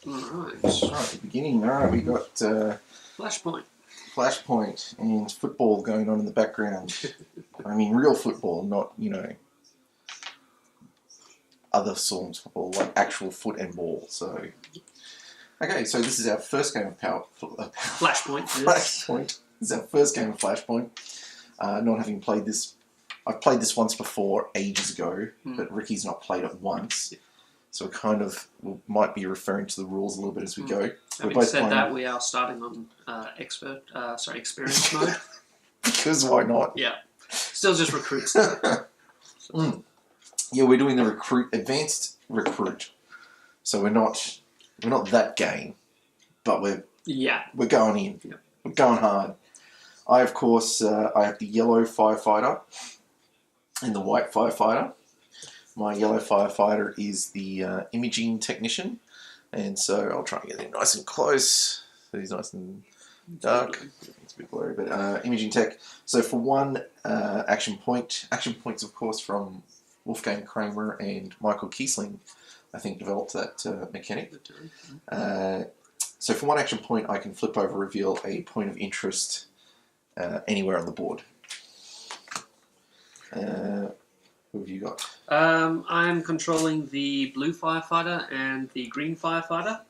Alright. Right, beginning. All right, we got Flashpoint. Flashpoint and football going on in the background. I mean, real football, not, other forms of football, like actual foot and ball. So, okay, so this is our first game of Flashpoint. Flashpoint. This is our first game of Flashpoint. Not having played this, I've played this once before, ages ago, but Ricky's not played it once. So we might be referring to the rules a little bit as we go. Having said that, we are starting on experience mode. Because why not? Yeah. Still just recruits. Yeah, we're doing the advanced recruit. So we're not that game, but we're going in. Yep. We're going hard. I of course I have the yellow firefighter and the white firefighter. My yellow firefighter is the imaging technician, and so I'll try and get him nice and close. So he's nice and dark. It's a bit blurry, but imaging tech. So for one action points of course from Wolfgang Kramer and Michael Kiesling, I think, developed that mechanic. So for one action point, I can flip over, reveal a point of interest anywhere on the board. Who have you got? I'm controlling the blue firefighter and the green firefighter.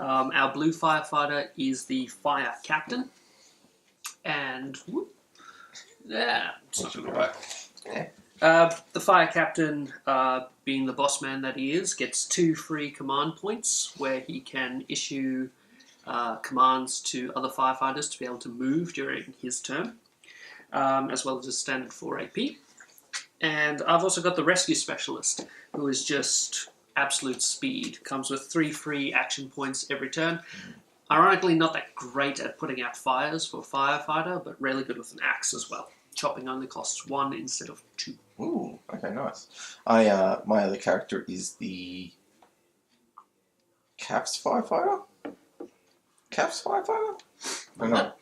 Our blue firefighter is the fire captain. And it's not going to work. Yeah. The fire captain, being the boss man that he is, gets 2 free command points where he can issue commands to other firefighters to be able to move during his turn, as well as a standard 4 AP. And I've also got the rescue specialist, who is just absolute speed. Comes with 3 free action points every turn. Ironically, not that great at putting out fires for a firefighter, but really good with an axe as well. Chopping only costs 1 instead of 2. Ooh, okay, nice. My other character is the CAFS firefighter? CAFS firefighter? I don't know.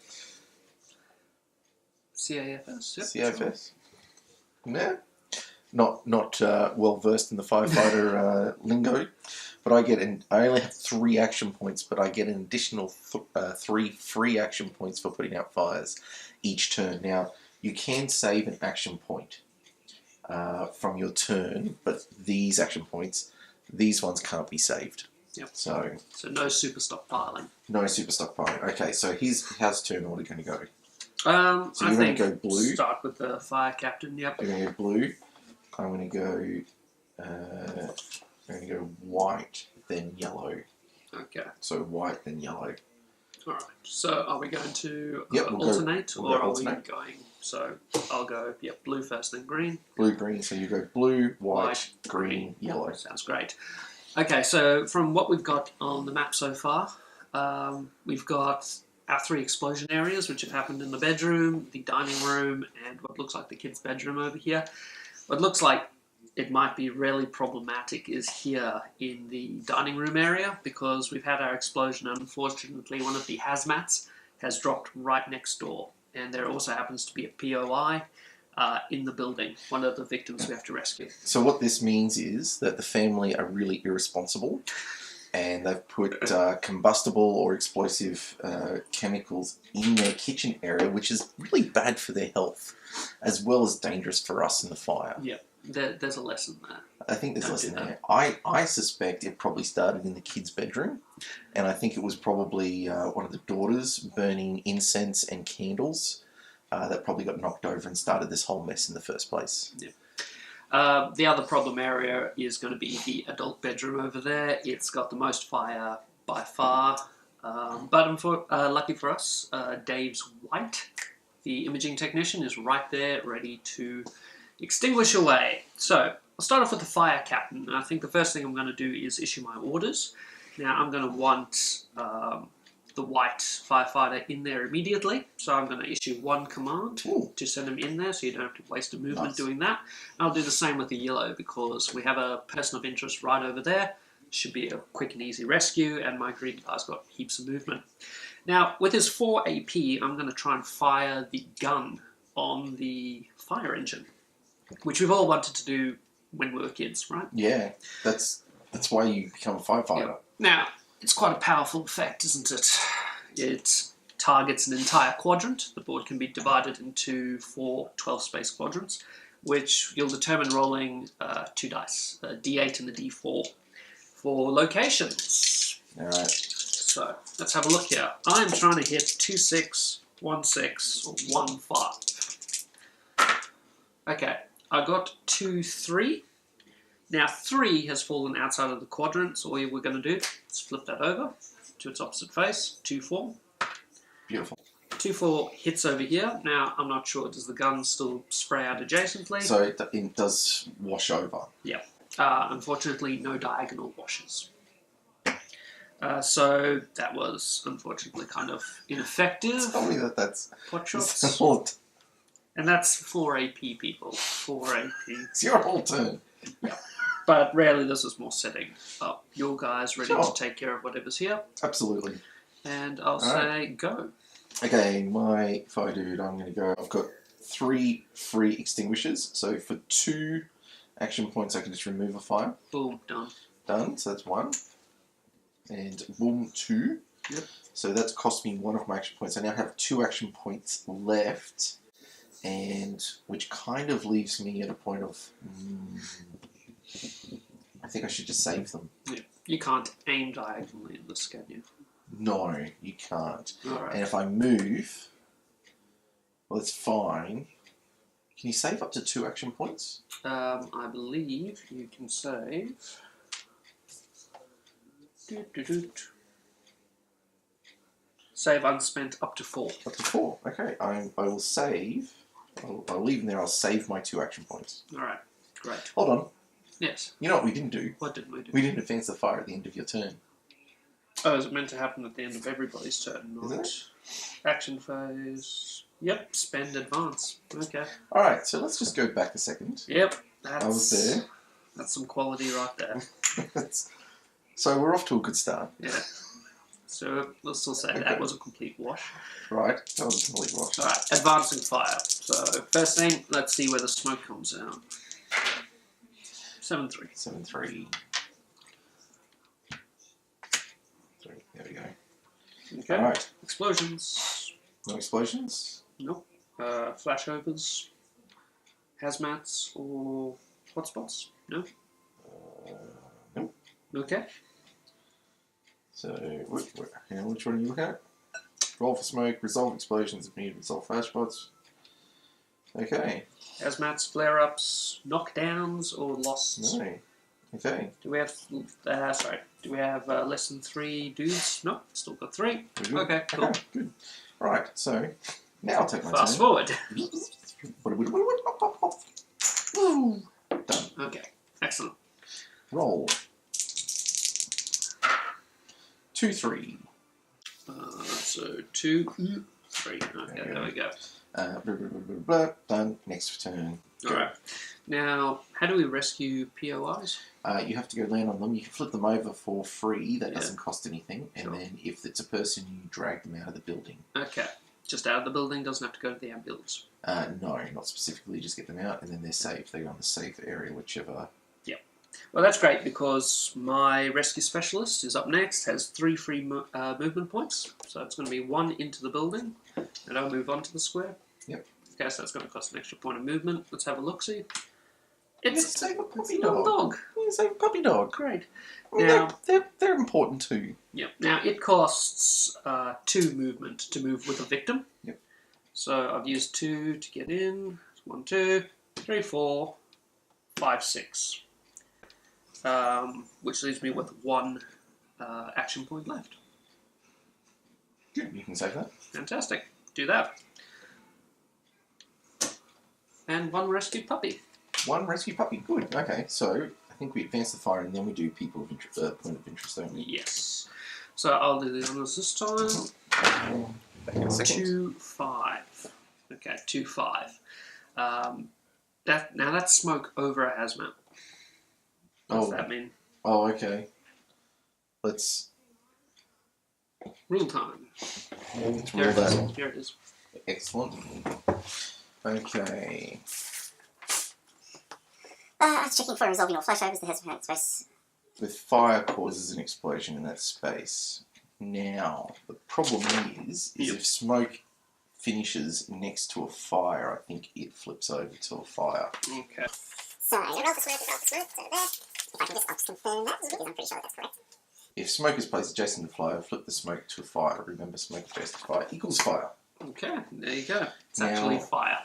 CAFS? Yep, CAFS? Yeah. Not well versed in the firefighter lingo, but I only have 3 action points, but I get an additional 3 free action points for putting out fires each turn. Now, you can save an action point from your turn, but these action points, these ones can't be saved. Yep. So no super stockpiling. No super stockpiling. Okay, so how's turn order going to go? So you're going to go blue. Start with the fire captain. Yep. You're going to go blue. I'm going to go white, then yellow. Okay. So white, then yellow. All right. So are we going to alternate, or are we going? So I'll go blue first, then green. Blue, green. So you go blue, white, green, yellow. Sounds great. Okay. So from what we've got on the map so far, we've got our 3 explosion areas, which have happened in the bedroom, the dining room, and what looks like the kids' bedroom over here. What looks like it might be really problematic is here in the dining room area, because we've had our explosion. Unfortunately, one of the hazmats has dropped right next door, and there also happens to be a POI in the building, one of the victims we have to rescue. So what this means is that the family are really irresponsible, and they've put combustible or explosive chemicals in their kitchen area, which is really bad for their health, as well as dangerous for us in the fire. Yeah, there's a lesson there. I think there's a lesson there. I suspect it probably started in the kids' bedroom, and I think it was probably one of the daughters burning incense and candles that probably got knocked over and started this whole mess in the first place. Yeah. The other problem area is going to be the adult bedroom over there. It's got the most fire by far, but lucky for us, Dave's white, the imaging technician, is right there ready to extinguish away. So I'll start off with the fire captain. I think the first thing I'm going to do is issue my orders. Now I'm going to want the white firefighter in there immediately, so I'm going to issue 1 command to send him in there, so you don't have to waste a movement doing that. And I'll do the same with the yellow, because we have a person of interest right over there. Should be a quick and easy rescue, and my green guy's got heaps of movement. Now, with his 4 AP, I'm going to try and fire the gun on the fire engine, which we've all wanted to do when we were kids, right? Yeah, that's why you become a firefighter. Yeah. Now, It's quite a powerful effect, isn't it? It targets an entire quadrant. The board can be divided into 4 12-space quadrants, which you'll determine rolling 2 dice, a d8 and a d4, for locations. All right. So let's have a look here. I'm trying to hit 2, 6, 1, 6, or 1, 5. Okay, I got 2, 3. Now 3 has fallen outside of the quadrant, so all we're going to do is flip that over to its opposite face. 2, 4. Beautiful. 2, 4 hits over here. Now I'm not sure, does the gun still spray out adjacently? So it does wash over. Yeah. Unfortunately, no diagonal washes. So that was unfortunately kind of ineffective. Tell me that's Pot shots. And that's 4 AP, people. 4 AP. It's your whole turn. Yeah. But rarely this is more setting up your guys ready Sure. to take care of whatever's here. Absolutely. And I'll All say go. Okay, my fire dude, I'm going to go. I've got 3 free extinguishers. So for 2 action points, I can just remove a fire. Boom, done. Done. So that's 1. And boom, 2. Yep. So that's cost me 1 of my action points. I now have 2 action points left. And which kind of leaves me at a point of... I think I should just save them. Yeah. You can't aim diagonally in this, can you? No, you can't. Alright. And if I move, well, it's fine. Can you save up to 2 action points? I believe you can save... Save unspent up to 4. Up to 4. Okay, I will save. I'll leave them there. I'll save my 2 action points. Alright, great. Hold on. Yes. You know what we didn't do? What did we do? We didn't advance the fire at the end of your turn. Oh, is it meant to happen at the end of everybody's turn? Is Not it? action phase. Yep, spend advance. Okay. Alright, so let's just go back a second. Yep, that's... I was there. That's some quality right there. So we're off to a good start. Yeah. So we'll still say Okay. that was a complete wash. Right, that was a complete wash. Alright, advancing fire. So first thing, let's see where the smoke comes out. 7-3. 7-3. 3. There we go. Okay. Alright, Explosions. no explosions? Nope. Flashovers. Hazmats or hotspots? No? Nope. Okay. So, which one are you looking at? Roll for smoke, resolve explosions if needed, resolve flashpots. Okay. Hazmats, flare-ups, knockdowns, or losts? No. Okay. Do we have, do we have less than 3 dudes? No, still got 3. We're good. Okay, cool. Okay, good. Right, so, now I'll take my Fast turn. forward. Woo! Done. Okay, excellent. Roll. 2, 3. So 2, 3. Okay, there we go. Blah, blah, blah, blah, blah. Done. Next turn. Go. Alright. Now, how do we rescue POIs? You have to go land on them. You can flip them over for free. That Yeah. doesn't cost anything. And Sure. then if it's a person, you drag them out of the building. Okay. Just out of the building, doesn't have to go to the ambulance. No, not specifically. Just get them out, and then they're safe. They go in the safe area, whichever. Well, that's great because my rescue specialist is up next, has 3 free movement points. So it's going to be 1 into the building, and I'll move on to the square. Yep. Okay, so that's going to cost an extra point of movement. Let's have a look-see. Let's save a puppy a little dog. Yeah, save a puppy dog. Great. I mean, Now- they're important too. Yep. Now, it costs 2 movement to move with a victim. Yep. So I've used 2 to get in. 1, 2, 3, 4, 5, 6. Which leaves me with 1 action point left. Good. You can save that. Fantastic. Do that. And 1 rescued puppy. 1 rescue puppy. Good. Okay, so I think we advance the fire, and then we do people of interest, point of interest only. Yes. So I'll do the honors this time. Back in a second. 2, 5. Okay, 2, 5. That's smoke over a hazmat. What does that mean? Oh, okay. Let's Rule time. roll Here it that. is. Here it is. Excellent. Okay. I was checking for resolving all flashovers. The hazmat space with fire causes an explosion in that space. Now, the problem is Yep. if smoke finishes next to a fire, I think it flips over to a fire. Okay. So, roll for smoke, so there. If I can just, I'll just confirm that, because I'm pretty sure that's correct. If smoke is placed adjacent to fire, flip the smoke to a fire. Remember, smoke adjacent to fire equals fire. Okay, there you go. It's Now- actually fire.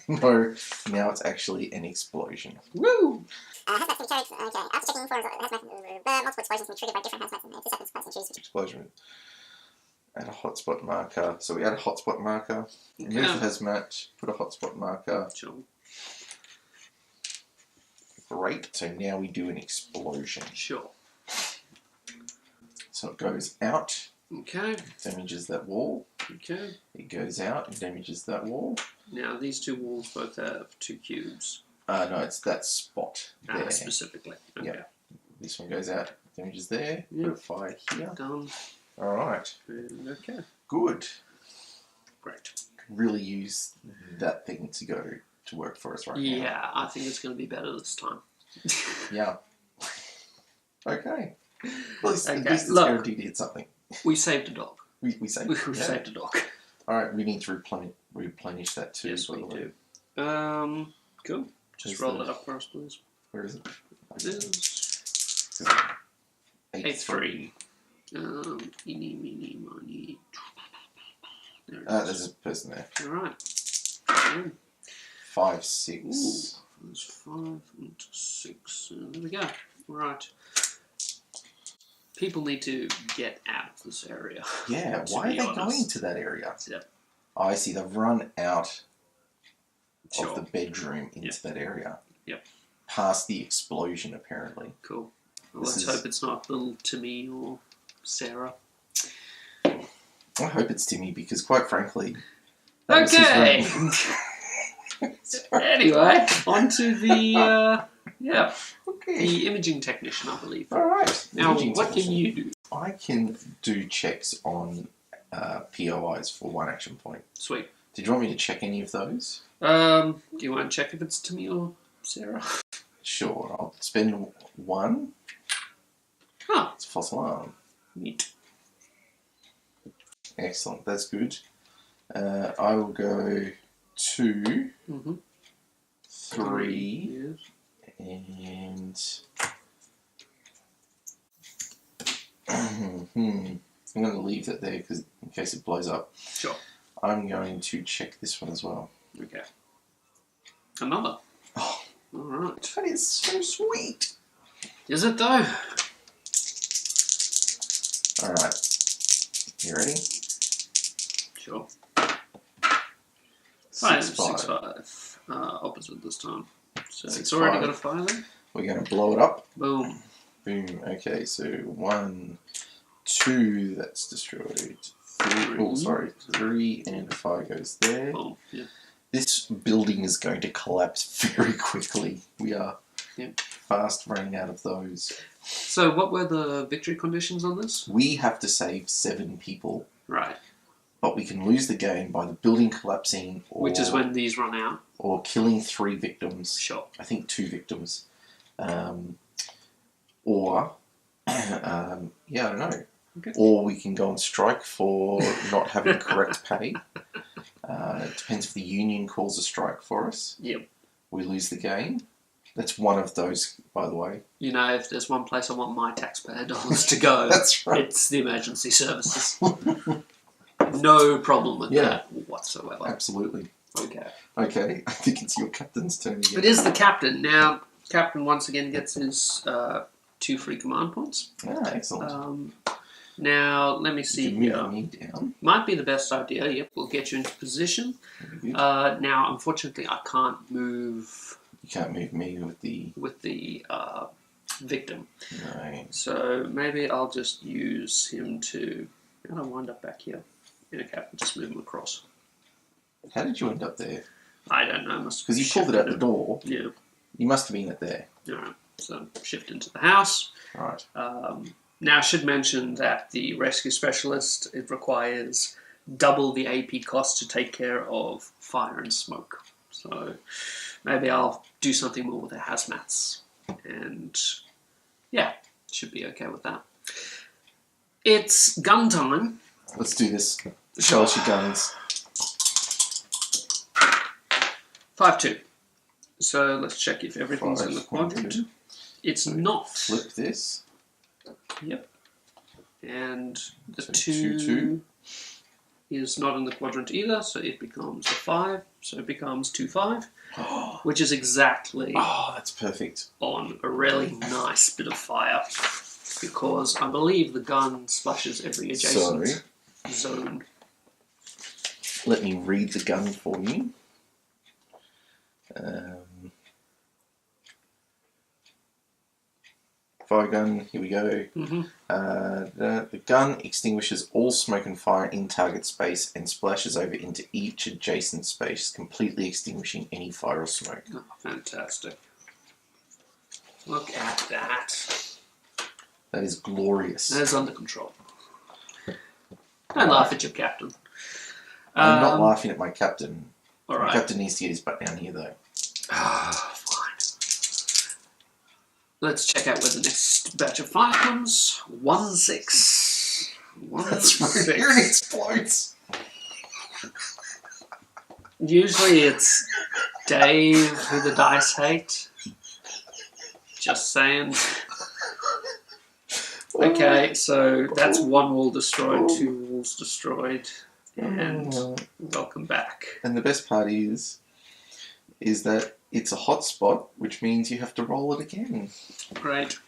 No, now it's actually an explosion. Woo! Hazmat can be carried, okay, after checking for multiple explosions can be triggered by different hazmats, and 2 seconds pass and choose which. Explosion. Add a hotspot marker. So we add a hotspot marker. Remove Okay. the hazmat. Put a hotspot marker. Sure. Great. So now we do an explosion. Sure. So it goes out, Okay. damages that wall. Okay. It goes out and damages that wall. Now these two walls both have 2 cubes. No, it's that spot there. Specifically. Okay. Yep. This one goes out, damages there. Yep. Put a fire here. Done. All right. And okay. Good. Great. Really use that thing to go to work for us right now. Yeah, I think it's going to be better this time. Yeah. Okay. Well, at Okay, least it's look. guaranteed to hit something. We saved a dog. We say. We yeah. saved a dog. All right, we need to replenish that too. Yes, by we the way. do. Cool. Just Is roll the- that up for us, please. Where is it? Yes. 8-3. 8-3. Eeny, meeny, miny. There it There's is. a person there. Alright. 5-6. Ooh. There's 5 and 6. There we go. Right. People need to get out of this area. Yeah, To why are be they honest. going to that area? Yep. Oh, I see. They've run out Sure. of the bedroom into Yep. that area. Yep. Past the explosion, apparently. Cool. Well, This let's is- hope it's not little Timmy or Sarah. I hope it's Timmy because, quite frankly, that was his Okay. room. Sorry. Anyway, on to the Okay. the imaging technician, I believe. All right. Now, Imaging what can technician. you do? I can do checks on POIs for 1 action point. Sweet. Did you want me to check any of those? Do you want to check if it's Timmy or Sarah? Sure. I'll spend 1. Huh. It's a false alarm. Neat. Excellent. That's good. I will go 2, Mm-hmm. 3, Yes. and I'm going to leave that there because in case it blows up. Sure. I'm going to check this one as well. Okay. Another. Oh, All right. that is so sweet. Is it though? All right. You ready? Sure. 6, 6-5. Opposite this time. So 6, it's already 5. got a fire then. We're going to blow it up. Boom. Boom. Okay, so 1, 2, that's destroyed. 3, oh, sorry. 3 and 5 goes there. Boom. Yeah. This building is going to collapse very quickly. We are Yep. fast running out of those. So what were the victory conditions on this? We have to save 7 people, Right. but we can lose the game by the building collapsing or, Which is when these run out. or killing 3 victims. Sure. I think 2 victims. Or, yeah, I don't know. Okay. Or we can go on strike for not having correct pay. It depends if the union calls a strike for us. Yep. We lose the game. That's one of those, by the way. You know, if there's one place I want my taxpayer dollars to go, That's right. it's the emergency services. No problem with Yeah. that whatsoever. Absolutely. Okay. Okay, I think it's your captain's turn again. It is the captain. Now, captain once again gets his 2 free command points. Ah, excellent. Now, let me You see can move me down. Might be the best idea. Yep, we'll get you into position. Very good. Now, unfortunately, I can't move You can't move me with the... with the victim. No. So maybe I'll just use him to... How do I wind up back here? Okay, I'll just move him across. How did you end up there? I don't know. Because you pulled it out the door. Yeah. You must have been it there. Alright, so shift into the house. Right. Now, I should mention that the rescue specialist, it requires double the AP cost to take care of fire and smoke. So maybe I'll do something more with the hazmats. And Yeah, should be okay with that. It's gun time. Let's do this. Show us your guns. 5-2. So let's check if everything's in the 5, quadrant. 2. It's not. Flip this. Yep. And the So 2 2. is not in the quadrant either, so it becomes a 5. So it becomes 2-5, which is exactly Oh, that's perfect. on a really nice bit of fire. Because I believe the gun splashes every adjacent zone. Let me read the gun for you. Fire gun, here we go. Mm-hmm. The gun extinguishes all smoke and fire in target space and splashes over into each adjacent space, completely extinguishing any fire or smoke. Oh, fantastic. Look at that. That is glorious. That is under control. Don't laugh at your captain. I'm not laughing at my captain. All My right. captain needs to get his butt down here, though. Fine. Let's check out where the next batch of fire comes. 1-6. That's 1-6. right. Here it explodes. Usually it's Dave who the dice hate. Just saying. Okay, so that's 1 wall destroyed, 2 walls destroyed, and welcome back. And the best part is that it's a hot spot, which means you have to roll it again. Great.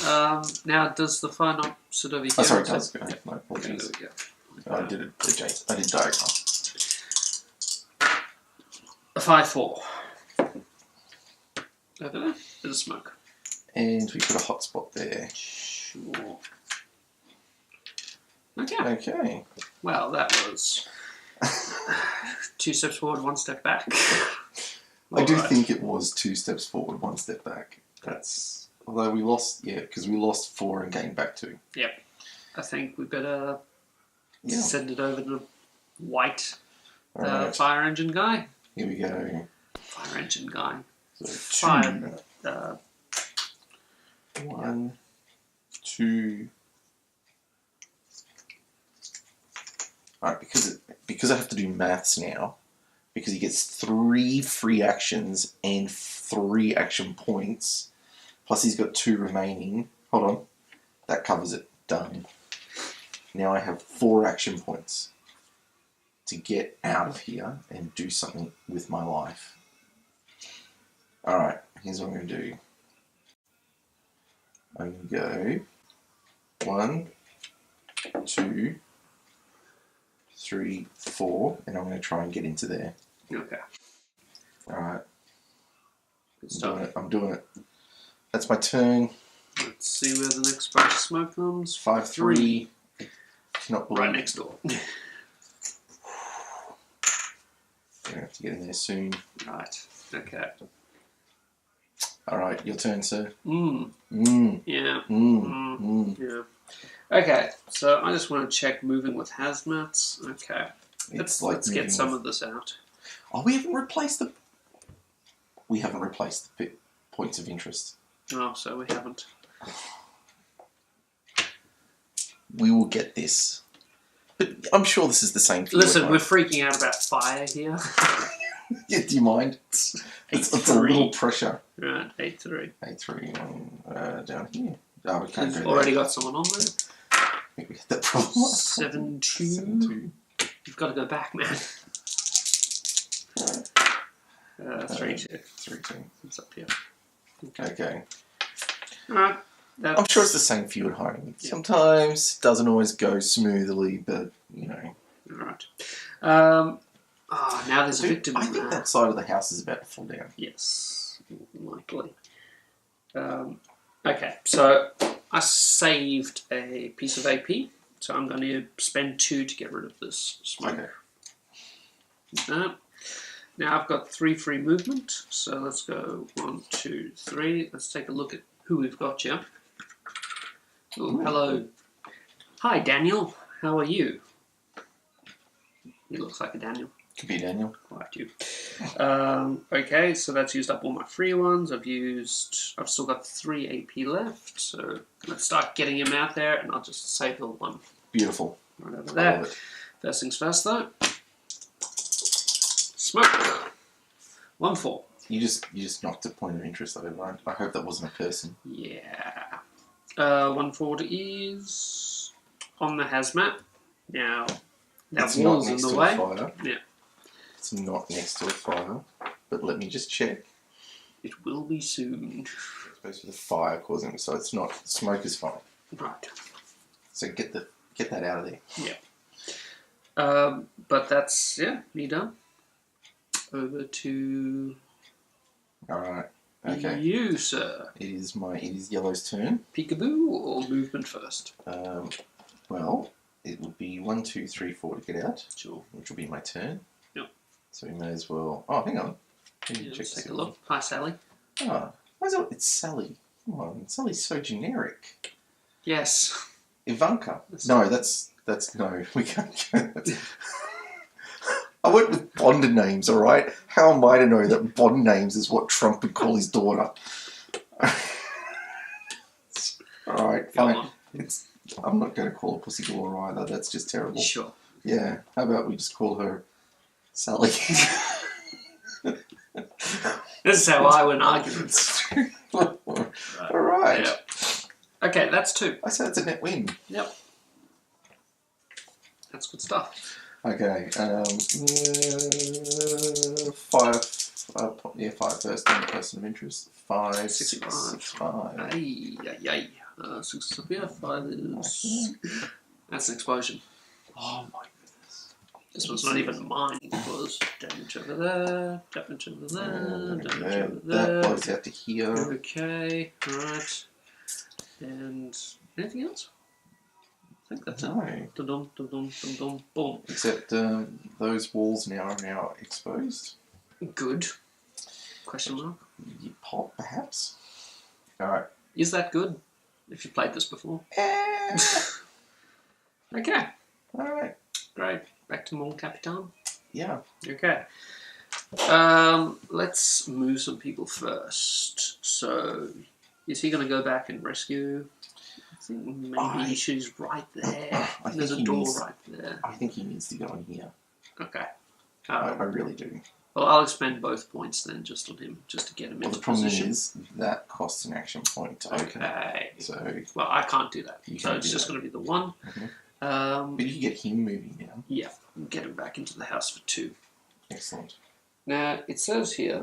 Now, does the fire not sort of... Oh, sorry, it does. Go. Yep. My Okay, apologies. there we go. I did it. I did diagonal. A 5-4. Over there, bit of smoke. And we put a hot spot there. Sure. Okay. Okay. Well, that was 2 steps forward, 1 step back. I do Alright. think it was 2 steps forward, 1 step back. That's although we lost, because we lost 4 and gained back 2. Yep. I think we better Yeah. send it over to White, All right. fire engine guy. Here we go. Fire engine guy. So Fire. 1, 2. Alright, because I have to do maths now, because he gets 3 free actions and 3 action points, plus he's got 2 remaining. Hold on. That covers it. Done. Now I have 4 action points to get out of here and do something with my life. Alright, here's what I'm going to do. I'm going to go 1, 2, 3, 4, and I'm going to try and get into there. Okay. Alright, Good I'm doing stuff. it. I'm doing it. That's my turn. Let's see where the next batch of smoke comes. 5-3. Cannot believe Right it. next door. We're going to have to get in there soon. Right. Okay. Alright, your turn, sir. Mm. Yeah. Yeah. Okay. So I just want to check moving with hazmats. Okay. It's Let's get moving some with- of this out. Oh, we haven't replaced the points of interest. Oh, so we haven't. We will get this. But I'm sure this is the same for you. Listen, at we're home. freaking out about fire here. Yeah, do you mind? It's a little pressure. Right, 8-3. 8-3 down here. Oh, we can't You've go already there. got someone on there. I think we had that problem last time. 7-2. 7-2. You've got to go back, man. 3-2. 3-2. It's up here. Okay. Alright. I'm sure it's the same for you at home. Yeah. Sometimes it doesn't always go smoothly, but, you know. Alright. Now there's a victim. I think that side of the house is about to fall down. Yes, likely. Okay, so I saved a piece of AP, so I'm going to spend 2 to get rid of this smoke. Okay. Now I've got 3 free movement, so let's go 1, 2, 3. Let's take a look at who we've got here. Oh, hello. Hi, Daniel. How are you? He looks like a Daniel. Could be Daniel. Like you. Okay, so that's used up all my free ones. I've still got 3 AP left, so let's start getting him out there, and I'll just save the one Beautiful. right over I there. love it. First things first, though. Smoke. 1-4. You just knocked a point of interest over. I hope that wasn't a person. Yeah. 1 forward is on the hazmat. Now, that It's not wall's in next the to way. a fire. Yeah. It's not next to a fire. But let me just check. It will be soon. I suppose with a fire causing it, so it's not. Smoke is fine. Right. So get that out of there. Yeah. But that's, me done. Over to Alright. Okay. you, sir. It is Yellow's turn. Peekaboo or movement first? Well, it would be 1, 2, 3, 4 to get out, Sure. which will be my turn. Yep. So we may as well. Oh, hang on. Let me Yeah, check let's this take a out. look. Hi, Sally. Oh, why is it? It's Sally. Come on, Sally's so generic. Yes. Ivanka. No, that's no. We can't go. I went with Bond names. All right. How am I to know that Bond names is what Trump would call his daughter? All right, Go fine. on. I'm not going to call her Pussy Galore either. That's just terrible. Sure. Yeah. How about we just call her Sally? This is how I win arguments. All right. Yeah. Okay, that's 2. I said it's a net win. Yep. That's good stuff. Okay. 5. 5 first. And person of interest. 5, 6, 6, 5. Ay. 6 up here. 5 is... That's an explosion. Oh my goodness. This one's not even mine because damage over there, damage over there, damage over That there. blows out to here. Okay, right. And anything else? I think that's it. No. Dum dum dum dum dum boom. Except those walls are now exposed. Good. Question mark. You pop, perhaps. All right. Is that good? If you played this before. Okay. All right. Great. Back to Mon Capitan. Yeah. Okay. Let's move some people first. So, is he going to go back and rescue? I think maybe she's right there. There's a door right there. I think he needs to go in here. Okay. I really do. Well, I'll expend both points then, just on him, just to get him Well, into the problem position. is that costs an action point to open. Okay. So, Well, I can't do that. You So can't it's do just that. going to be the 1. but you can get him moving now. Yeah. Get him back into the house for 2. Excellent. Now, it says here,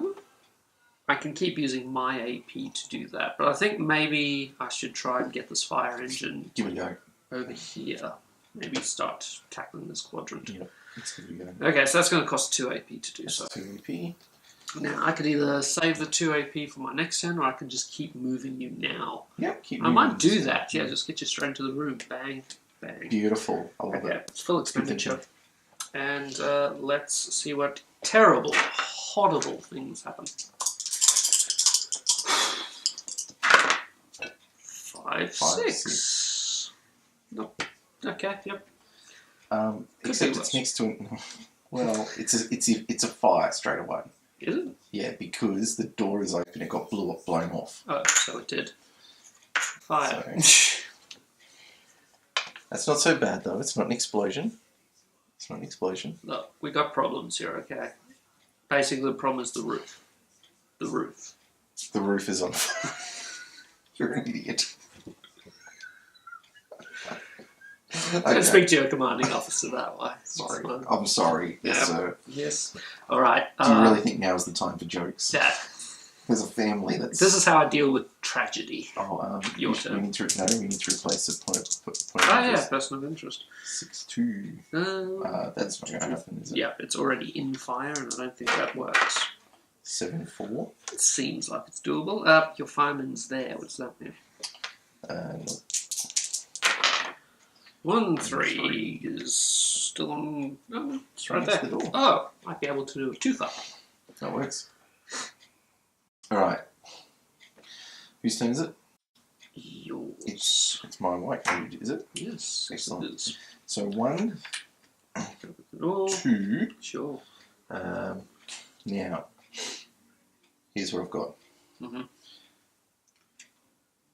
I can keep using my AP to do that, but I think maybe I should try and get this fire engine Give it a go. over here. Maybe start tackling this quadrant. Yep. Let's give it a go. Okay, so that's going to cost 2 AP to do That's so. 2 AP. Now, I could either save the 2 AP for my next turn, or I can just keep moving you now. Yep. Keep I might moving. do that, yeah, just get you straight into the room. Bang, bang. Beautiful. I love Okay, it. it's full expenditure. And let's see what terrible, horrible things happen. 5, 6. Nope. Okay, yep. Except be it's worse. next to it. Well, it's a fire straight away. Is it? Yeah, because the door is open. It got blown off. Oh, so it did. Fire. That's not so bad though. It's not an explosion. It's not an explosion. Look, we got problems here, okay? Basically, the problem is the roof. The roof. The roof is on. You're an idiot. Okay. Speak to your commanding officer that way. Sorry. It's fine. I'm sorry. Yes, Yeah. sir. Yes. All right. Do you really think now is the time for jokes? Dad, There's a family that's. this is how I deal with tragedy. Your we turn. need to replace the point. Oh, yeah, person of interest. 6-2. That's not going to happen, is it? Yeah, it's already in fire, and I don't think that works. 7-4. It seems like it's doable. Your fireman's there. What does that mean? 1-3 is still on. Oh, it's right next there. to the door. Oh, might be able to do a 2-fire. That works. Alright. Whose turn is it? Yours. It's my white code, is it? Yes. Excellent. It is. So 1, Oh, 2, sure. Now, here's what I've got. Mm-hmm.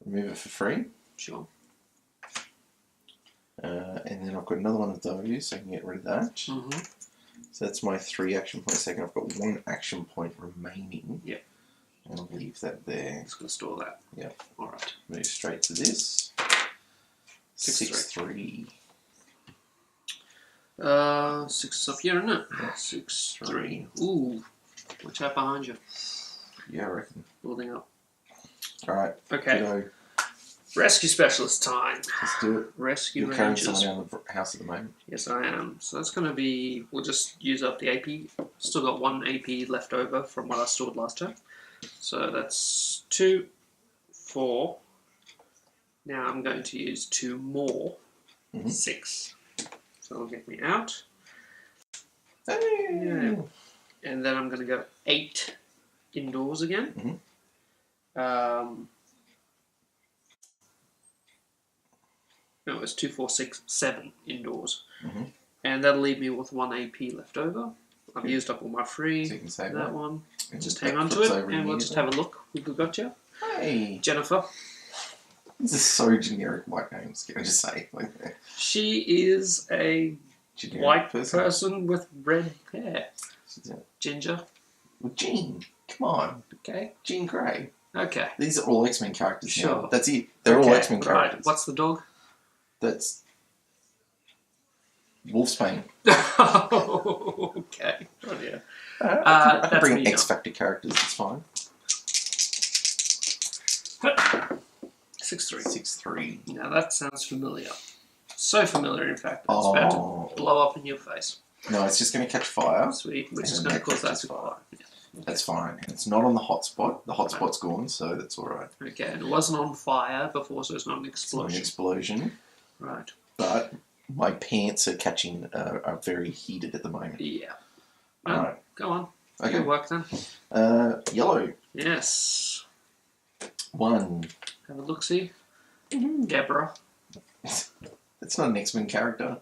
Remove it for free. Sure. And then I've got another one of those, so I can get rid of that. Mm-hmm. So that's my 3 action points taken. I've got 1 action point remaining. Yep. And I'll leave that there. Just gonna store that. Yep. All right. Move straight to this. 6-3. 6 is up here, isn't it? Yeah. 6-3. Ooh. Watch out behind you. Yeah, I reckon. Building up. Alright. Okay. Go. Rescue specialist time. Let's do it. Rescue You're carrying rangers. someone down the house at the moment. Yes, I am. So that's going to be. We'll just use up the AP. Still got 1 AP left over from what I stored last time. So that's 2, 4. Now I'm going to use 2 more. 6. So it'll get me out. Hey. Yeah. And then I'm going to go 8 indoors again. No, it's 2, 4, 6, 7 indoors. And that'll leave me with 1 AP left over. I've used up all my free. So you can save that one. And Just that hang on to flips it over and we'll just have a look. Who got you? Hey! Jennifer. This is so generic white names, can I just say? Like, She is a generic white person with red hair. She's a- Ginger. Well, Jean, come on. Okay. Jean Grey. Okay. These are all X-Men characters now. Sure. That's it. They're all Okay, X-Men right. characters. What's the dog? That's Wolfsbane. Okay. Oh, yeah. I can that's bring me in X-Factor characters, it's fine. 6-3. 6-3. Now that sounds familiar. So familiar, in fact, that it's about to blow up in your face. No, it's just going to catch fire. Sweet. We're And just then going to that cause that catches to fire. fire. Yeah. That's fine. And it's not on the hotspot. The hotspot's gone, so that's alright. Okay, and it wasn't on fire before, so it's not an It's not an explosion. explosion. Right. But my pants are catching, are very heated at the moment. Yeah. Alright. Go on. Okay. Good work then. Yellow. Yes. 1. Have a look-see. Deborah. It's not an X-Men character.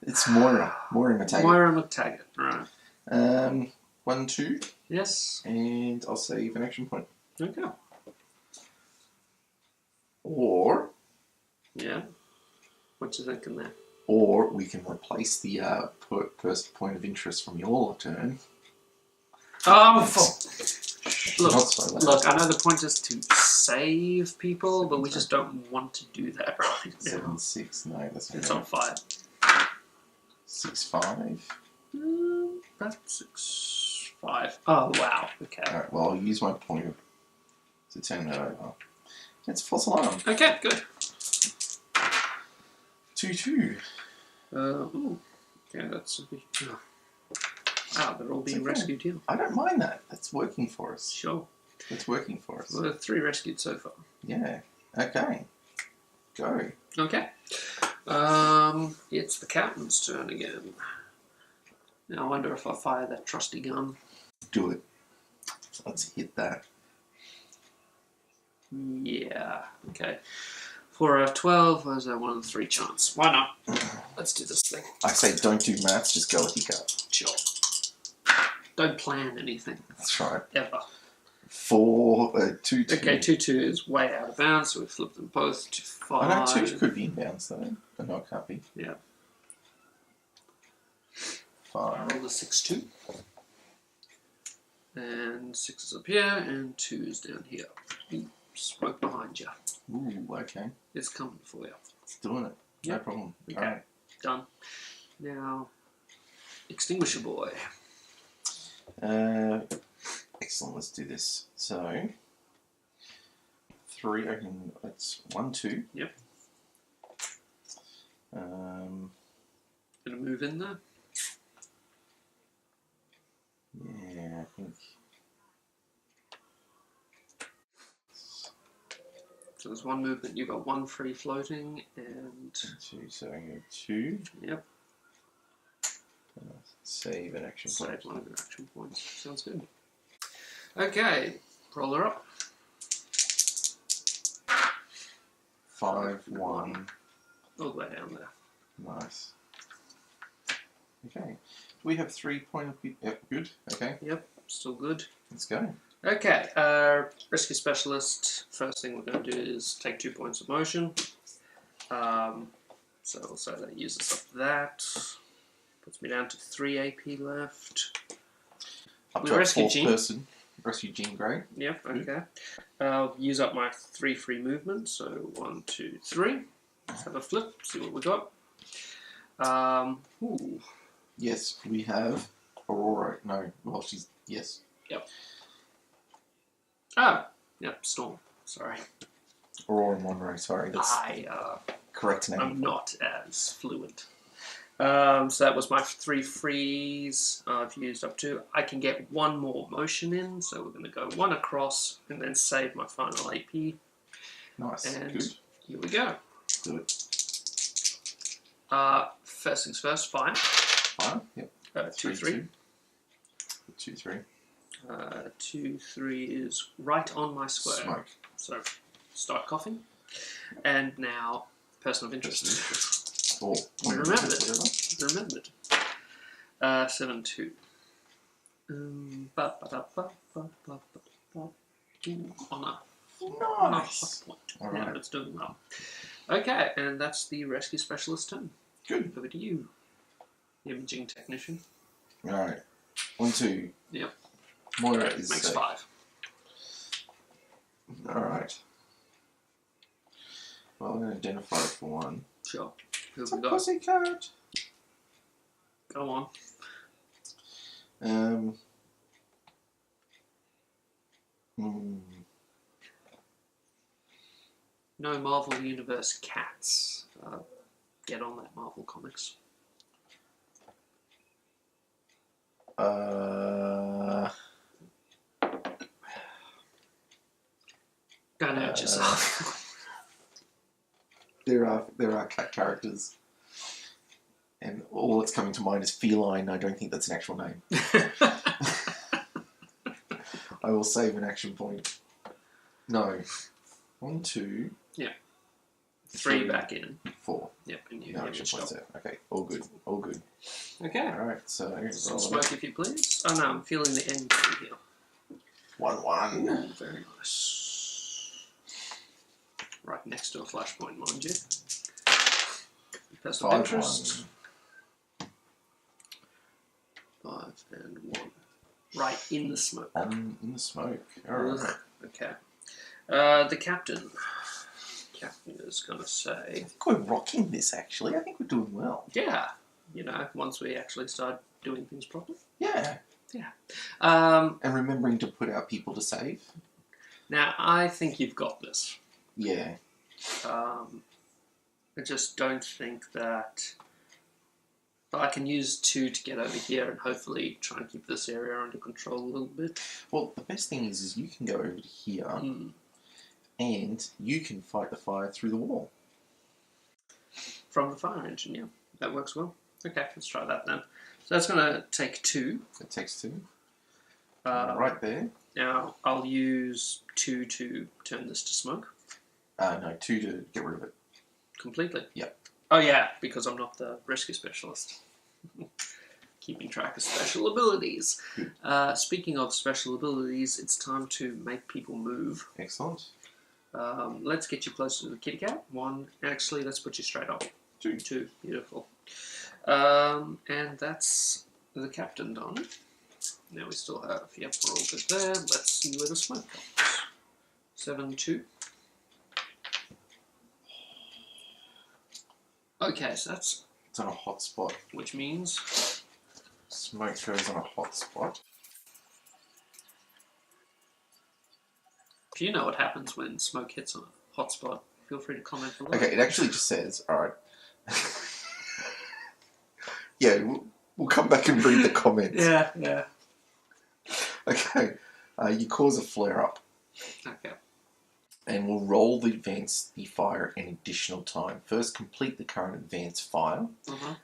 It's Moira. Moira McTaggart. Moira McTaggart. Right. 1, 2. Yes. And I'll save an action point. Okay. Or Yeah. What you thinking there? Or we can replace the first point of interest from your turn. Oh, look, Not so loud. look, I know the point is to save people, but we just don't want to do that right now. 7, 6. No, that's not It's right. on fire. 6, 5. That's 6, 5. Oh, wow. Okay. Alright, well, I'll use my point to turn that over. It's a false alarm. Okay, good. 2, 2. Ooh. Okay, that's... Wow, they're all being okay. rescued here. I don't mind that. That's working for us. Sure. It's working for us. Well, there are 3 rescued so far. Yeah. Okay. Go. Okay. It's the captain's turn again. Now I wonder if I fire that trusty gun. Do it. Let's hit that. Yeah. Okay. For a 12, was a 1 in 3 chance. Why not? Let's do this thing. I say don't do maths, just go with your gut. Sure. Don't plan anything. That's right. Ever. 4, 2, 2. Okay, 2-2 is way out of bounds, so we flip them both to 5. I know 2 could be in bounds though. But no, it can't be. Yeah. 5. Roll the 6-2. And 6 is up here, and 2 is down here. Ooh, smoke behind you. Ooh, okay. It's coming for you. It's doing it. No Yep. problem. Okay. Alright. Done. Now, Extinguisher Boy. Excellent, let's do this. So, 3, I can, that's 1, 2. Yep. Um, Gonna move in there. yeah, I think. So there's 1 movement, you've got 1 free floating, and 2, so I go 2. yep, Save an action save point. 1 of your action points. Sounds good. Okay, roll her up. 5, 1. All the way down there. Nice. Okay. We have 3 point of view. Yep, good. Okay, Yep, still good. let's go. Okay, Rescue Specialist, first thing we're going to do is take 2 points of motion. So we'll say that uses up that. Puts me down to 3 AP left. Up We to a rescue fourth Jean. person. Rescue Jean Grey. Yep, Good. okay. I'll use up my 3 free movement, so 1, 2, 3. Let's have a flip, see what we got. Ooh. Yes, we have Aurora. No, well, she's. Yes. Oh, yep, Storm. Sorry. Aurora Monroe, sorry. That's correct name. I'm not as fluent. So that was my 3 frees. I've used up 2. I can get 1 more motion in, so we're going to go 1 across and then save my final AP. Nice. And Good. here we go. Do it. First things first, fire. Fire. Yep. 2, 3. 2, 3. 2, 3 is right on my square. Smoke. So start coughing. And now, person of interest. Or Remembered. whatever. Remembered. 7, 2. On a Nice. hot point. All Yeah, right. it's doing well. Okay, and that's the Rescue Specialist turn. Good. Over to you, Imaging Technician. All right. 1, 2. Yep. Moira is Makes safe. 5. All right. Well, I'm going to identify it for 1. Sure. Who It's have a we got? pussycat. Go on. No Marvel Universe cats. Get on that, Marvel Comics. Don't hurt yourself. There are cat characters, and all that's coming to mind is feline. I don't think that's an actual name. I will save an action point. No. 1, 2, 3 back in. 4. Yep, and you No have action your points stop. there. Okay, all good. All good. Okay. Alright, so Some roll smoke if you please. Oh no, I'm feeling the end here. 1, 1. Ooh, very nice. Right next to a flashpoint, mind you. Person of 5, interest. 5 and 1. Right in the smoke. 1. In the smoke. Alright. Ugh, okay. The captain. Captain is going to say, I think we're rocking this, actually. I think we're doing well. yeah, once we actually start doing things properly. Yeah. Um, And remembering to put our people to save. now, I think you've got this. Yeah. I just don't think that I can use 2 to get over here and hopefully try and keep this area under control a little bit. Well, the best thing is you can go over to here and you can fight the fire through the wall. From the fire engine, yeah. That works well. Okay, let's try that then. So that's going to take 2. It takes 2. Right. Right there. Now, I'll use 2 to turn this to smoke. No, 2 to get rid of it. Completely. Yep. Oh yeah, because I'm not the rescue specialist. Keeping track of special abilities. Speaking of special abilities, it's time to make people move. Excellent. Let's get you closer to the kitty cat. 1. Actually, let's put you straight up. 2. 2. Beautiful. And that's the captain done. Now we still have, yep, we're all good there. Let's see where the smoke comes. 7, 2. Okay, so that's, It's on a hot spot. which means, Smoke goes on a hot spot. if you know what happens when smoke hits on a hot spot, feel free to comment below. Okay, it actually just says, alright. Yeah, we'll come back and read the comments. Yeah. Okay, you cause a flare-up. Okay. And we'll roll the fire an additional time. First, complete the current advance fire,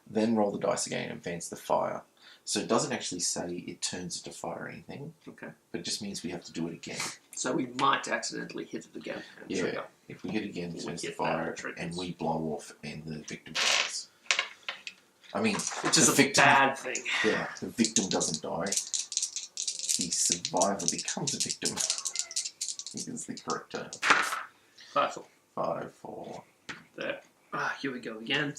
then roll the dice again and advance the fire. So it doesn't actually say it turns into fire or anything, Okay. but it just means we have to do it again. So we might accidentally hit it again and Yeah, trigger. if we hit again, it We turns to get fire, that triggers. and we blow off and the victim dies. I mean, Which is the a bad thing. Yeah, the victim doesn't die. The survivor becomes a victim. I think is the correct term. 5-4. 5-4. There. Here we go again.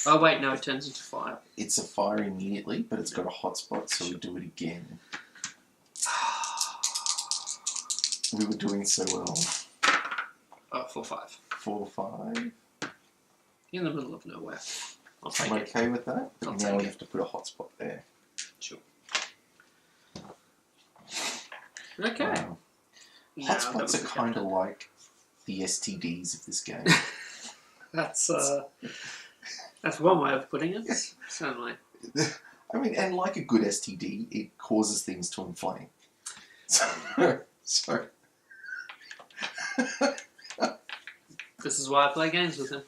Oh wait, no, it turns into fire. It's a fire immediately, but it's got a hotspot, so we do it again. We were doing so well. 4-5. 4-5. In the middle of nowhere. I'll take I'm it. okay with that. I'll Now take we it. have to put a hotspot there. Sure. Okay. Wow. Now that Hotspots was are the kind of captain. like the STDs of this game. That's one way of putting it. Certainly. I mean, and like a good STD, it causes things to inflame. So This is why I play games with him.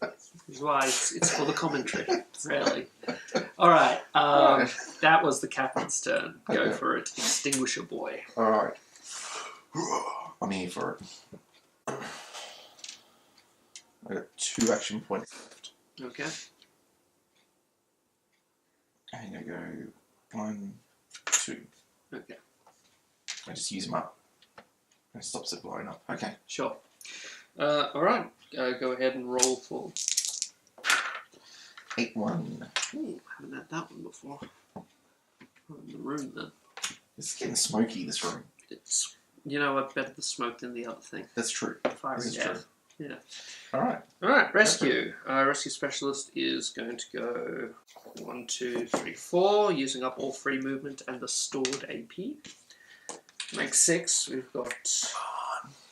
This is why it's for the commentary, really. All right. That was the captain's turn. Go Okay. for it. Extinguisher boy. Alright. I'm here for it. I got 2 action points left. Okay. And I go 1, 2. Okay. I just use them up. And it stops it blowing up. Okay. Sure. All right. Go ahead and roll for. 8-1. Ooh, haven't had that one before. Oh, in the room then. It's getting smoky, this room. It's what, better the smoke than the other thing. That's true. Fiery This is death. Yeah. Alright. All right. Rescue. Rescue specialist is going to go 1, 2, 3, 4, using up all free movement and the stored AP. Makes 6. We've got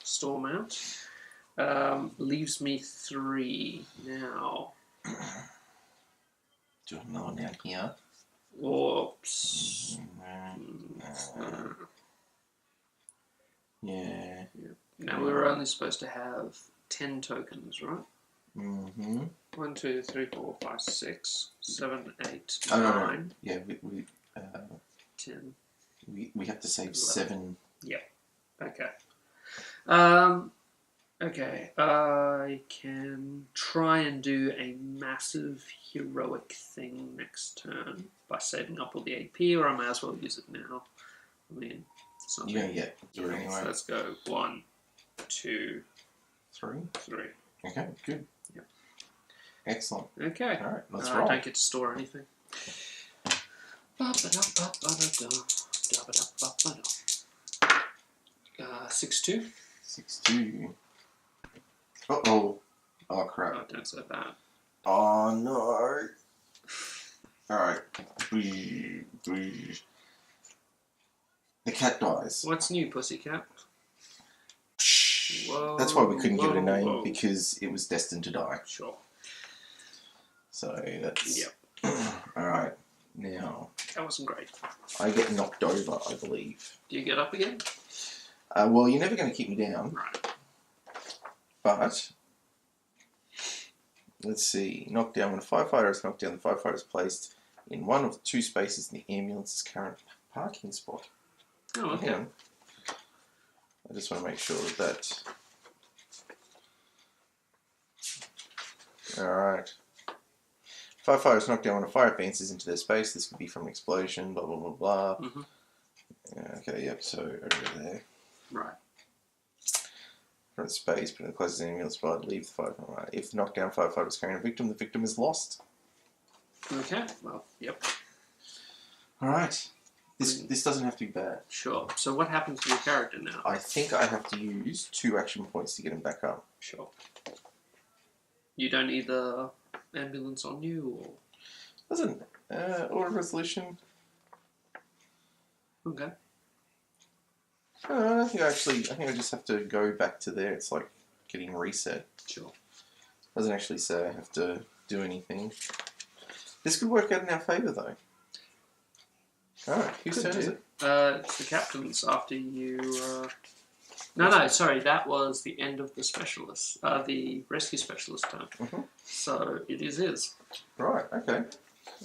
storm out. Leaves me 3 now. Do another one down here. Oops. Yeah. Now we were only supposed to have 10 tokens, right? Mm-hmm. 1, 2, 3, 4, 5, 6, 7, 8, Oh, 9, no. Yeah, 10. we have to save 7. Okay. Okay. I can try and do a massive heroic thing next turn by saving up all the AP, or I may as well use it now. I mean, it's not You're going to do it So anyway. let's go 1, 2, 3. 3. Okay, good. Yep. Excellent. Okay. Alright, let's I roll. don't get to store anything. 6-2. 6-2. Uh-oh. Oh, crap. Oh, don't say that. Oh, no. Alright. The cat dies. What's new, pussycat? Whoa, That's why we couldn't give it a name, whoa. because it was destined to die. Sure. So that's... Yep. Alright. Now, That wasn't great. I get knocked over, I believe. Do you get up again? Well, you're never going to keep me down, Right. but... Let's see. Knocked down. When a firefighter is knocked down, the firefighter is placed in one of 2 spaces in the ambulance's current parking spot. Oh, okay. Hang on. I just want to make sure that... Alright. Firefighter is knocked down when a fire advances into their space. This could be from an explosion, blah, blah, blah, blah. Mhm. Okay, yep, so over there. Right. Front space, put in the closest ambulance spot, leave the firefighter. Right. If the knockdown firefighter is carrying a victim, the victim is lost. Okay. Well, yep. Alright. This doesn't have to be bad. Sure. So what happens to your character now? I think I have to use 2 action points to get him back up. Sure. You don't need the ambulance on you, or Doesn't order resolution? okay. I think I just have to go back to there. It's like getting reset. Sure. Doesn't actually say I have to do anything. This could work out in our favour though. Alright, whose Could turn is do. it? It's the captain's after you. No, sorry, that was the end of the specialist, the rescue specialist turn. Mhm. So it is his. Right, okay.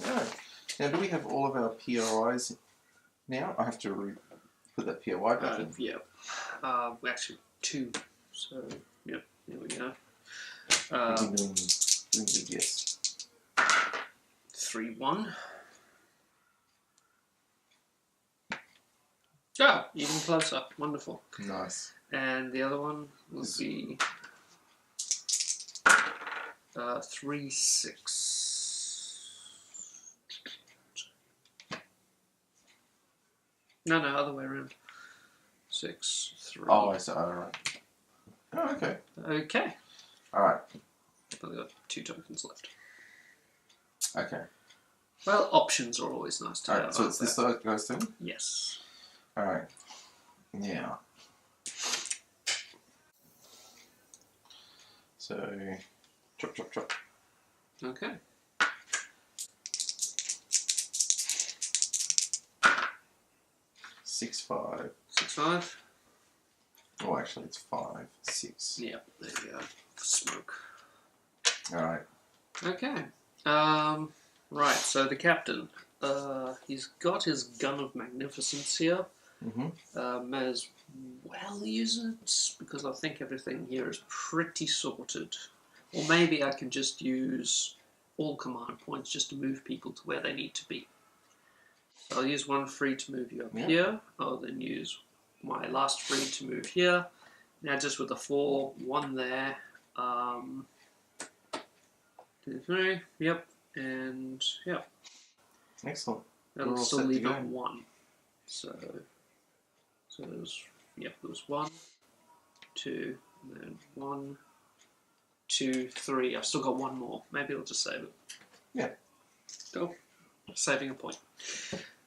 Alright. Now, do we have all of our POIs now? I have to put that POI back in. Yeah. We actually 2. So yep, there we go. Doing yes. 3-1. Oh, even closer. Wonderful. Nice. And the other one will be 3-6. No, other way around. 6-3. Oh, I see. Alright. Oh, okay. Okay. Alright. I've only got 2 tokens left. Okay. Well, options are always nice to have. Alright, so it's this guy's turn? Yes. Alright. Now. So, chop. Okay. Six, 5. 6-5. Oh, actually, it's 5, 6. Yep, there you go. Smoke. Alright. Okay. Right, so the captain. He's got his gun of magnificence here. May as well use it, because I think everything here is pretty sorted. Or maybe I can just use all command points just to move people to where they need to be. So I'll use 1 free to move you up here. I'll then use my last free to move here. Now just with the 4, 1 there. 2, 3, yep, and yep. Excellent. That'll still leave it 1. So there's, yep, there was 1, 2, and then 1, 2, 3. I've still got 1 more. Maybe I'll just save it. Yeah. Go. Saving a point.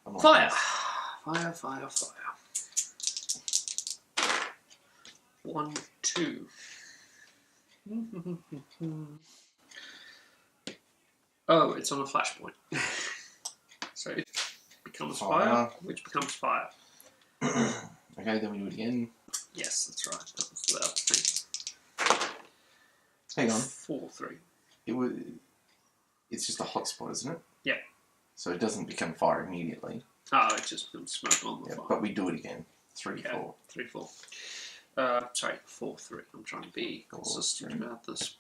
I'm Fire! Fire. 1, 2. Oh, it's on a flashpoint. So it becomes fire, which becomes fire. Okay, then we do it again. Yes, that's right. That was the other thing. Hang on. 4-3. It's just a hotspot, isn't it? Yeah. So it doesn't become fire immediately. Oh, it just becomes smoke on the fire. But we do it again. 3, Okay. 4. 3-4. Sorry, 4-3. I'm trying to be consistent about this.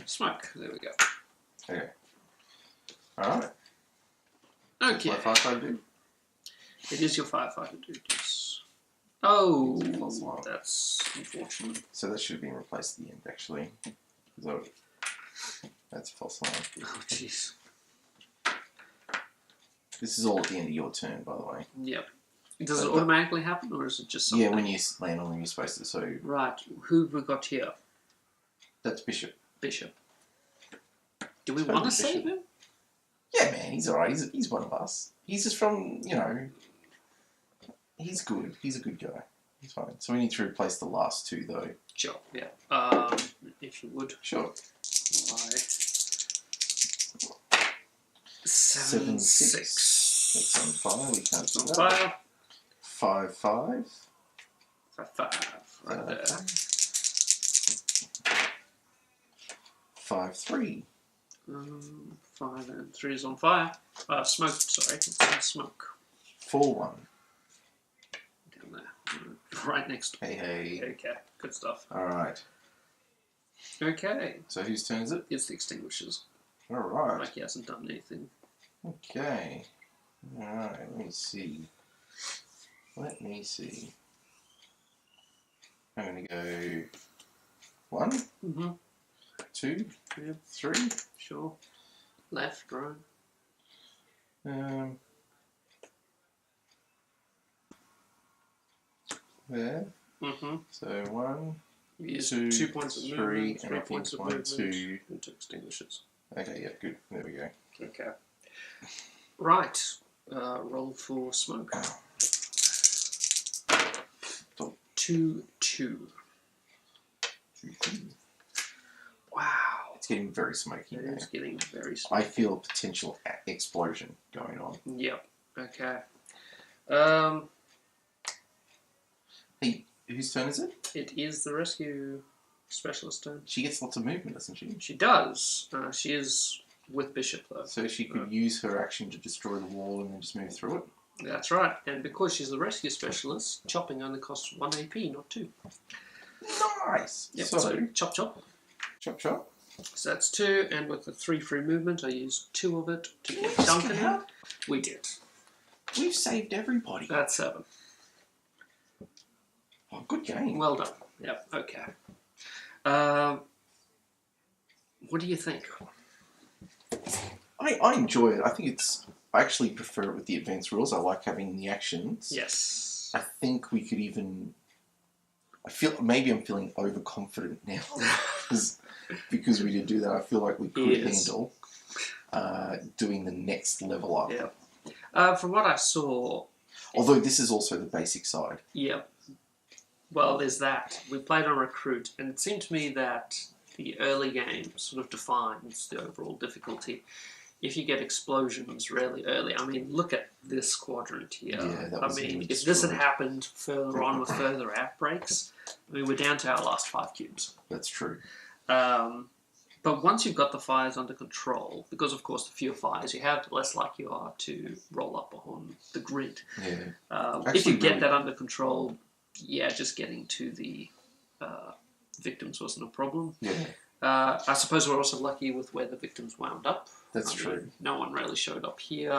Smoke. There we go. Okay. Alright. Okay. What does my firefighter do? It is your firefighter dude, yes. Oh, False alarm. that's unfortunate. So that should have been replaced at the end, actually. That's a false alarm. Oh, jeez. This is all at the end of your turn, by the way. Yep. Does it automatically happen, or is it just something? Yeah, when you land on where you're supposed to. So Right. Who have we got here? that's Bishop. Bishop. Do we want to save him? Yeah, man, he's alright. He's one of us. He's just from, he's good. He's a good guy. He's fine. So we need to replace the last 2, though. Sure, yeah. If you would. Sure. 7, 6. It's on fire. We can't do On that. fire. 5, 5. 5. Right there. 5, 3. 5 and 3 is on fire. Smoke, sorry. It's on smoke. 4, 1. Down there. Right next to Hey. Okay, good stuff. Alright. Okay. So whose turn is it? It's the extinguishers. Alright. Like he hasn't done anything. Okay. Alright, let me see. I'm going to go 1, Mm-hmm. 2, Yep. 3. Sure. Left, right. There. Mm-hmm. So 1. We use 2, 2 points of 3, movement, and 3 I points of think 1, movement 2. into extinguishers. Okay, yeah, good. There we go. Okay. Right. Roll for smoke. 2-2. 2, 2. Wow. It's getting very smoky It now. is getting very I smoky. feel a potential explosion going on. Yep. Okay. Hey, whose turn is it? It is the rescue specialist turn. She gets lots of movement, doesn't she? She does. She is with Bishop, though. So she could use her action to destroy the wall and then just move through it. That's right. And because she's the rescue specialist, chopping only costs 1 AP, not 2. Nice! Yep. So, Chop, chop. chop chop. So that's 2, and with the 3 free movement, I used 2 of it to get Yes, Duncan good in. help. We did. We've saved everybody. That's 7. Oh, good game. Well done. Yep, okay. What do you think? I enjoy it. I actually prefer it with the advanced rules. I like having the actions. Yes. I think we could even... I'm feeling overconfident now. because we did do that. I feel like we could handle doing the next level up. Yeah. From what I saw... Although this is also the basic side. Yeah. Well, there's that. We played on Recruit, and it seemed to me that the early game sort of defines the overall difficulty. If you get explosions really early, I mean, look at this quadrant here. Yeah, that I was mean, really if this had destroyed. happened further on with further outbreaks, I mean, we're down to our last 5 cubes. That's true. But once you've got the fires under control, because of course the fewer fires you have, the less likely you are to roll up on the grid. Yeah. If you get really- that under control, yeah, just getting to the victims wasn't a problem. Yeah, I suppose we're also lucky with where the victims wound up. that's I true. mean, no one really showed up here.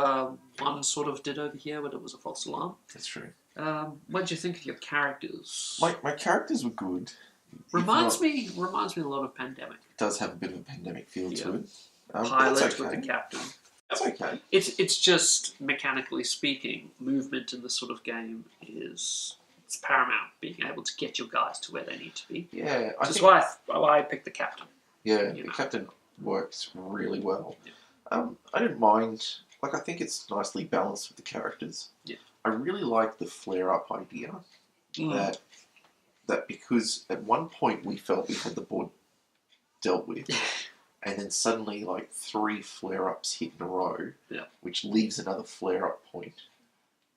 One sort of did over here, but it was a false alarm. That's true. What did you think of your characters? My characters were good. reminds me a lot of Pandemic. It does have a bit of a pandemic feel to Yeah. it. But Pilot that's with okay. the captain. That's okay. It's just mechanically speaking, movement in this sort of game it's paramount. Being able to get your guys to where they need to be. Yeah, Which is why I picked the captain. Yeah, you the know. captain works really well. Yeah. I didn't mind. Like, I think it's nicely balanced with the characters. Yeah. I really like the flare-up idea that because at one point we felt we had the board dealt with, and then suddenly like 3 flare-ups hit in a row, Yeah. which leaves another flare-up point,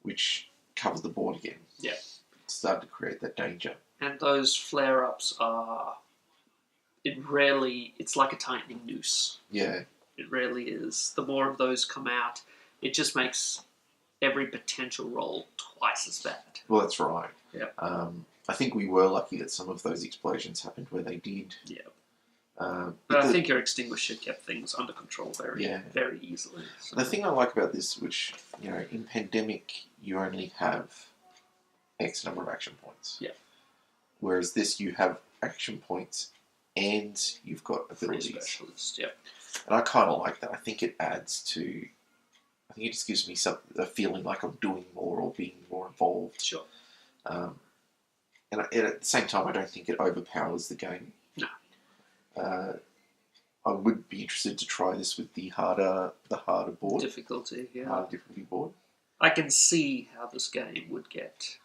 which covers the board again. Yeah. It started to create that danger. And those flare-ups are... It's like a tightening noose. Yeah. It really is. The more of those come out, it just makes every potential roll twice as bad. Well, that's right. Yeah. I think we were lucky that some of those explosions happened where they did. Yeah. But But I think your extinguisher kept things under control very easily. So. the thing I like about this, which, in Pandemic, you only have X number of action points. Yeah. Whereas this, you have action points and you've got Free abilities. specialist, yeah. And I kind of like that. I think it adds to... I think it just gives me a feeling like I'm doing more or being more involved. Sure. And at the same time, I don't think it overpowers the game. No. I would be interested to try this with the harder board, Difficulty, yeah. harder difficulty board. I can see how this game would get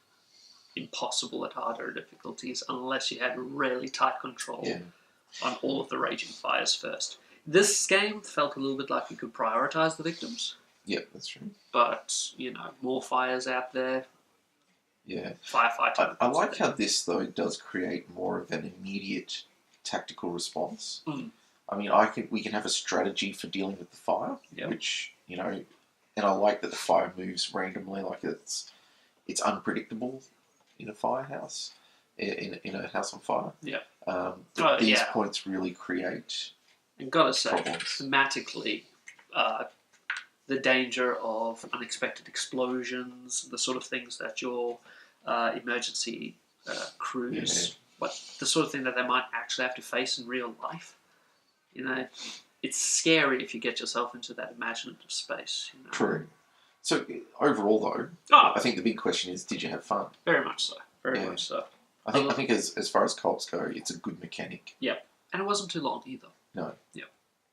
impossible at harder difficulties unless you had really tight control Yeah, on all of the raging fires first. This game felt a little bit like you could prioritize the victims, yeah, that's true. but, more fires out there, Yeah, firefighting. I like how this though does create more of an immediate tactical response. Mm. I mean, we can have a strategy for dealing with the fire, Yeah. which and I like that the fire moves randomly, like it's unpredictable in a firehouse, in a house on fire. Yeah. These points really create And gotta say, problems. thematically, the danger of unexpected explosions, the sort of things that your emergency crews, the sort of thing that they might actually have to face in real life. It's scary if you get yourself into that imaginative space. True. So overall, though, Oh, I think the big question is: did you have fun? very much so. Very Yeah. much so. I think as far as co-ops go, it's a good mechanic. And it wasn't too long either. No. Yep.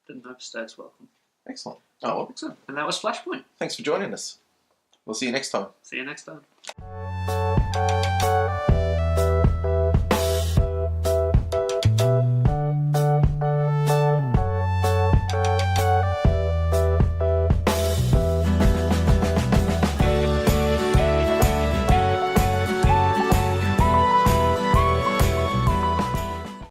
Didn't overstay its welcome. Excellent. Oh, well, Excellent. And that was Flashpoint. thanks for joining us. We'll see you next time. See you next time.